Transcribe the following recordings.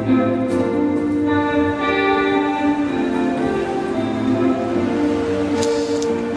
I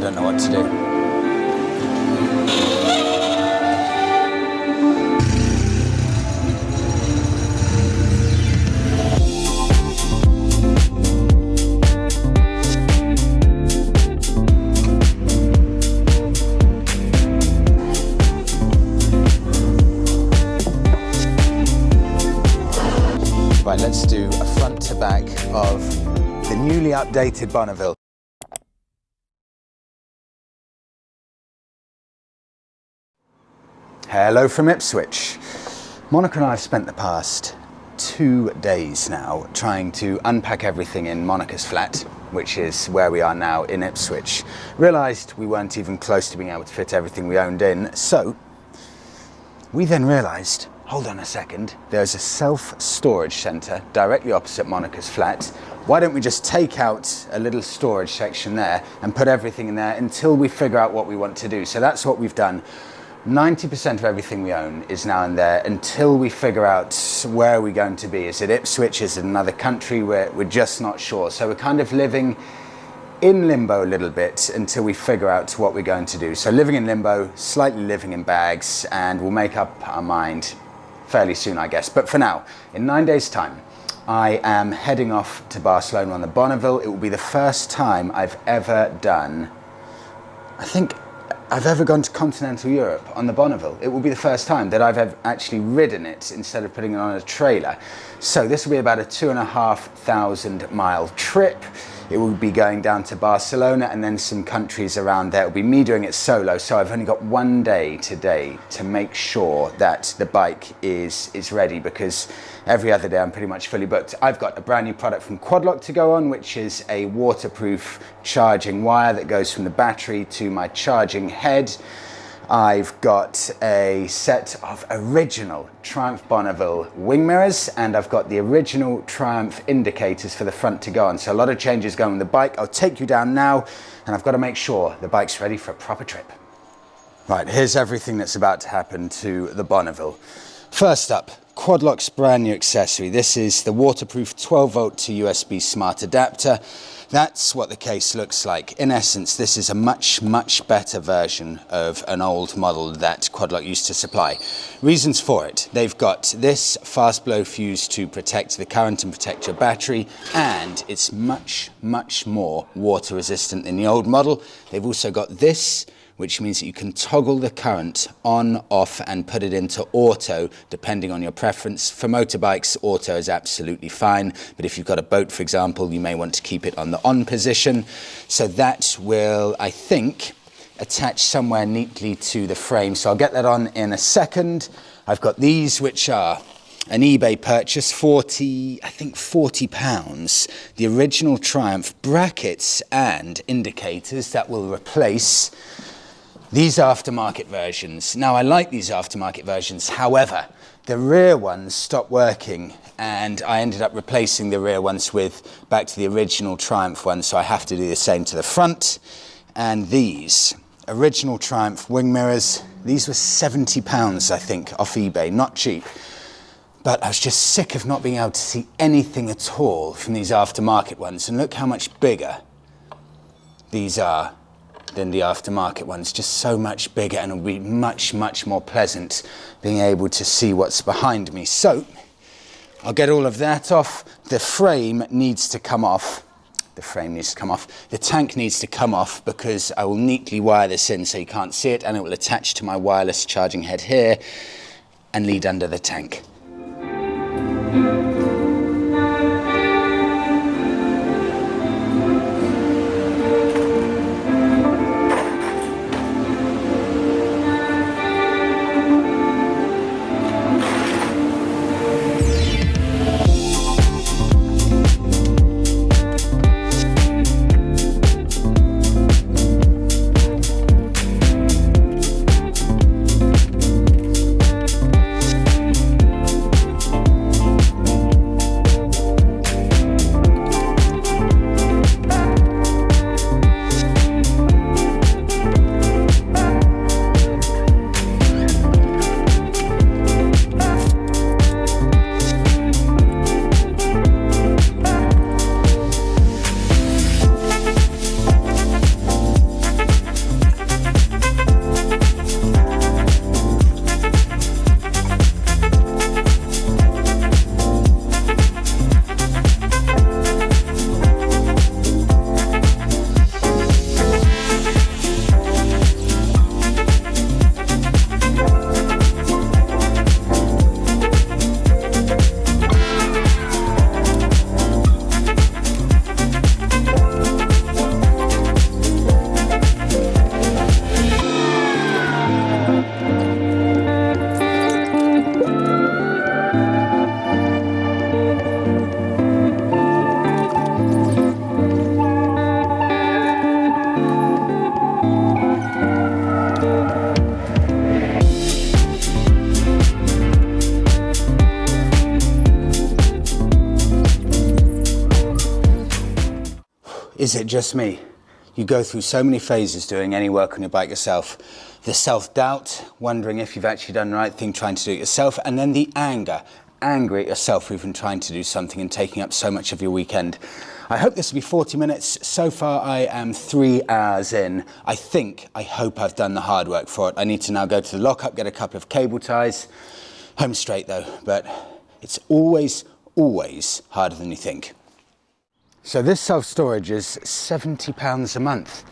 don't know what to do. Right, let's do a front to back of the newly updated Bonneville. Hello from Ipswich. Monica and I have spent the past 2 days now trying to unpack everything in Monica's flat, which is where we are now in Ipswich. Realised we weren't even close to being able to fit everything we owned in, so we then realised, hold on a second, there's a self-storage centre directly opposite Monica's flat. Why don't we just take out a little storage section there and put everything in there until we figure out what we want to do. So that's what we've done. 90% of everything we own is now in there until we figure out where we're going to be. Is it Ipswich? Is it another country? We're just not sure. So we're kind of living in limbo a little bit until we figure out what we're going to do. So living in limbo, slightly living in bags, and we'll make up our mind fairly soon, I guess. But for now, in 9 days' time, I am heading off to Barcelona on the Bonneville. It will be the first time I've ever done, I think I've ever gone to continental Europe on the Bonneville. It will be the first time that I've ever actually ridden it instead of putting it on a trailer. So this will be about a 2,500 mile trip. It will be going down to Barcelona and then some countries around there. It will be me doing it solo, so I've only got 1 day today to make sure that the bike is ready, because every other day I'm pretty much fully booked. I've got a brand new product from QUADLOCK to go on, which is a waterproof charging wire that goes from the battery to my charging head. I've got a set of original Triumph Bonneville wing mirrors, and I've got the original Triumph indicators for the front to go on. So a lot of changes going on the bike. I'll take you down now, and I've got to make sure the bike's ready for a proper trip. Right, here's everything that's about to happen to the Bonneville. First up, QUADLOCK's brand new accessory. This is the waterproof 12-volt to USB Smart Adaptor. That's what the case looks like. In essence, this is a much, much better version of an old model that QUADLOCK used to supply. Reasons for it: they've got this fast blow fuse to protect the current and protect your battery, and it's much, much more water resistant than the old model. They've also got this, which means that you can toggle the current on, off, and put it into auto depending on your preference. For motorbikes, auto is absolutely fine, but if you've got a boat, for example, you may want to keep it on the on position. So that will, I think, attach somewhere neatly to the frame. So I'll get that on in a second. I've got these, which are an eBay purchase, £40 pounds. The original Triumph brackets and indicators that will replace these aftermarket versions. Now, I like these aftermarket versions, however, the rear ones stopped working, and I ended up replacing the rear ones with back to the original Triumph ones, so I have to do the same to the front. And these original Triumph wing mirrors, these were £70, I think, off eBay, not cheap. But I was just sick of not being able to see anything at all from these aftermarket ones, and look how much bigger these are than the aftermarket ones, just so much bigger, and it'll be much, much more pleasant being able to see what's behind me. So I'll get all of that off. The frame needs to come off. The frame needs to come off. The tank needs to come off, because I will neatly wire this in so you can't see it, and it will attach to my wireless charging head here and lead under the tank. is it just me? You go through so many phases doing any work on your bike yourself. The self-doubt, wondering if you've actually done the right thing, trying to do it yourself, and then the anger, angry at yourself for even trying to do something and taking up so much of your weekend. I hope this will be 40 minutes. So far I am 3 hours in. I hope I've done the hard work for it. I need to now go to the lockup, get a couple of cable ties. Home straight though, but it's always harder than you think. So this self-storage is £70 a month.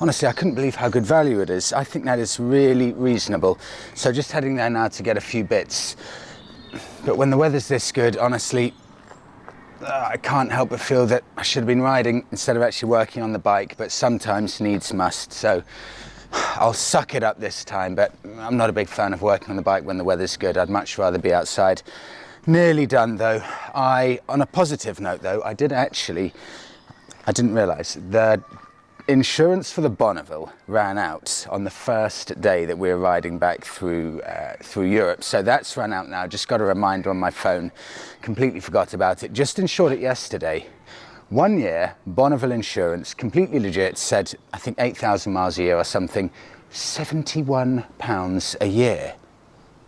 Honestly, I couldn't believe how good value it is. I think that is really reasonable. So just heading there now to get a few bits. But when the weather's this good, honestly, I can't help but feel that I should have been riding instead of actually working on the bike, but sometimes needs must. So I'll suck it up this time, but I'm not a big fan of working on the bike when the weather's good. I'd much rather be outside. Nearly done though. On a positive note though, I didn't realise the insurance for the Bonneville ran out on the first day that we were riding back through Europe. So that's run out now. Just got a reminder on my phone. Completely forgot about it. Just insured it yesterday. 1 year, Bonneville insurance, completely legit, said I think 8,000 miles a year or something. £71 a year.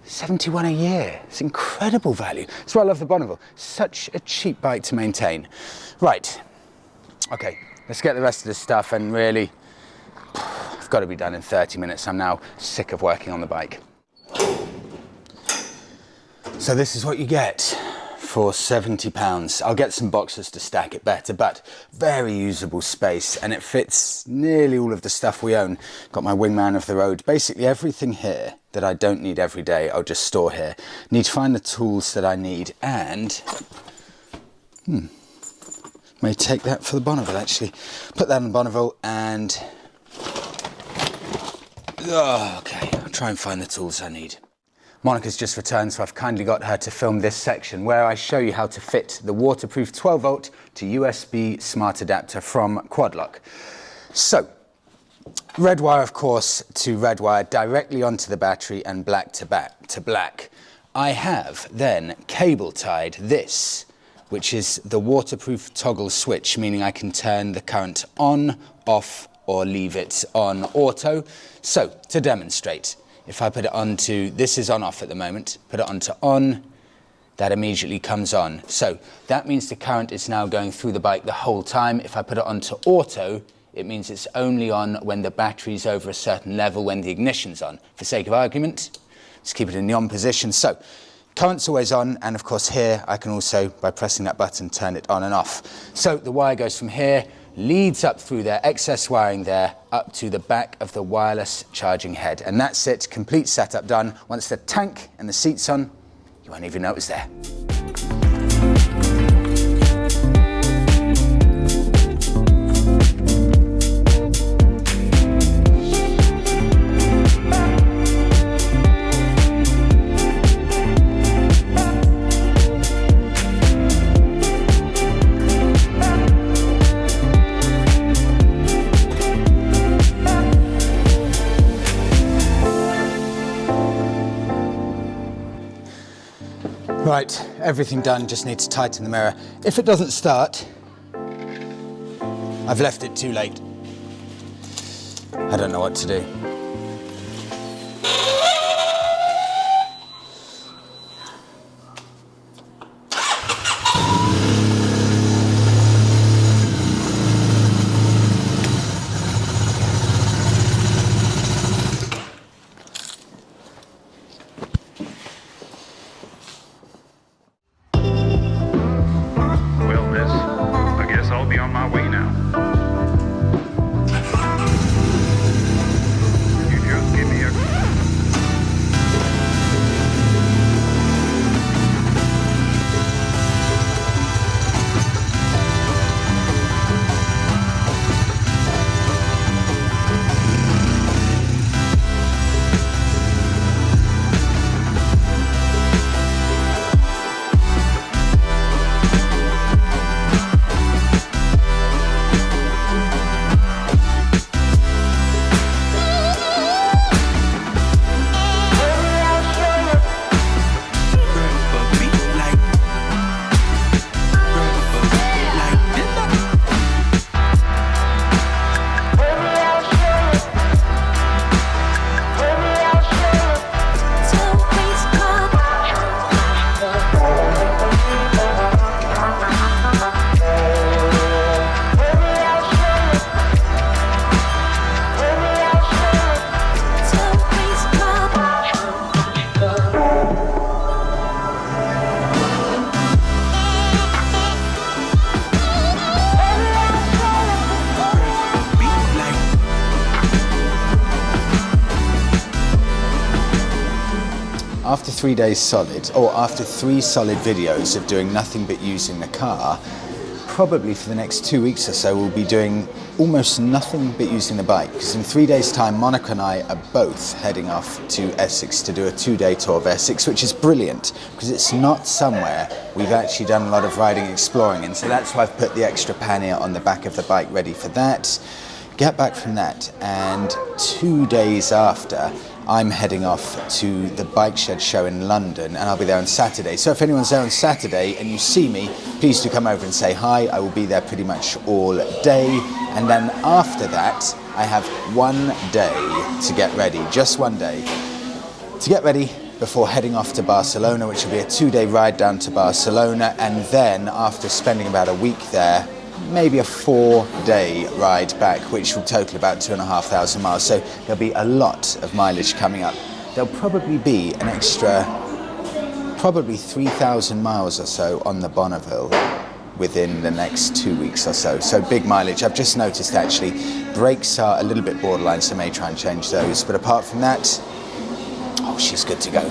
71 a year. It's incredible value. That's why I love the Bonneville. Such a cheap bike to maintain. Right. Okay. Let's get the rest of this stuff, and really, I've got to be done in 30 minutes. I'm now sick of working on the bike. So this is what you get for £70. I'll get some boxes to stack it better, but very usable space, and it fits nearly all of the stuff we own. Got my wingman of the road. Basically everything here that I don't need every day, I'll just store here. Need to find the tools that I need, and may take that for the Bonneville actually. Put that in the Bonneville and okay, I'll try and find the tools I need. Monica's just returned, so I've kindly got her to film this section where I show you how to fit the waterproof 12-volt to USB Smart Adaptor from QUADLOCK. So, red wire of course to red wire directly onto the battery and black to black. I have then cable tied this, which is the waterproof toggle switch, meaning I can turn the current on, off, or leave it on auto. So, to demonstrate, if I put it onto, this is on off at the moment, put it onto on, that immediately comes on. So, that means the current is now going through the bike the whole time. If I put it onto auto, it means it's only on when the battery's over a certain level, when the ignition's on. For sake of argument, let's keep it in the on position. So, current's always on, and of course here I can also, by pressing that button, turn it on and off. So the wire goes from here, leads up through there, excess wiring there, up to the back of the wireless charging head. And that's it, complete setup done. Once the tank and the seat's on, you won't even know it was there. Right, everything done, just need to tighten the mirror. If it doesn't start, I've left it too late. I don't know what to do. 3 days solid, or after 3 solid videos of doing nothing but using the car, probably for the next 2 weeks or so we'll be doing almost nothing but using the bike, because in 3 days time Monica and I are both heading off to Essex to do a 2-day tour of Essex, which is brilliant because it's not somewhere we've actually done a lot of riding exploring in, so that's why I've put the extra pannier on the back of the bike ready for that. Get back from that, and 2 days after I'm heading off to the Bike Shed show in London, and I'll be there on Saturday. So if anyone's there on Saturday and you see me, please do come over and say hi. I will be there pretty much all day. And then after that, I have 1 day to get ready, just 1 day to get ready before heading off to Barcelona, which will be a 2-day ride down to Barcelona. And then after spending about a week there, maybe a 4-day ride back, which will total about 2,500 miles. So there'll be a lot of mileage coming up. There'll probably be an extra, probably 3,000 miles or so on the Bonneville within the next 2 weeks or so. So big mileage. I've just noticed actually, brakes are a little bit borderline, so I may try and change those. But apart from that, oh, she's good to go.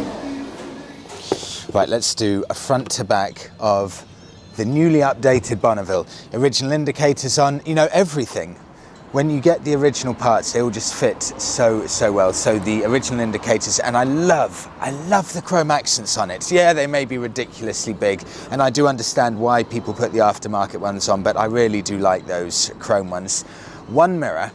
Right, let's do a front to back of the newly updated Bonneville. Original indicators on, you know, everything. When you get the original parts, they all just fit so well. So the original indicators, and I love the chrome accents on it. Yeah, they may be ridiculously big, and I do understand why people put the aftermarket ones on, but I really do like those chrome ones. One mirror.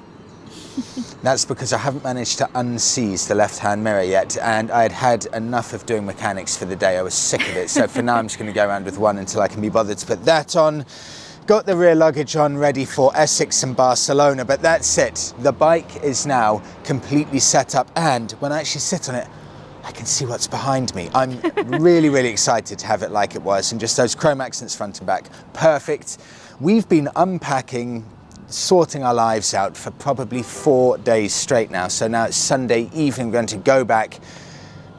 That's because I haven't managed to unseize the left-hand mirror yet, and I'd had enough of doing mechanics for the day. I was sick of it, so for now I'm just going to go around with one until I can be bothered to put that on. Got the rear luggage on ready for Essex and Barcelona, but that's it. The bike is now completely set up, and when I actually sit on it, I can see what's behind me. I'm really excited to have it like it was, and just those chrome accents front and back, perfect. We've been unpacking, sorting our lives out for probably 4 days straight now. So now it's Sunday evening, we're going to go back,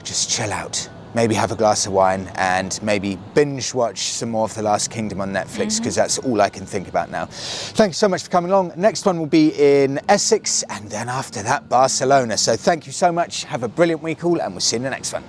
just chill out, maybe have a glass of wine, and maybe binge watch some more of The Last Kingdom on Netflix, because that's all I can think about now. Thanks so much for coming along. Next one will be in Essex, and then after that, Barcelona. So thank you so much, have a brilliant week all, and we'll see you in the next one.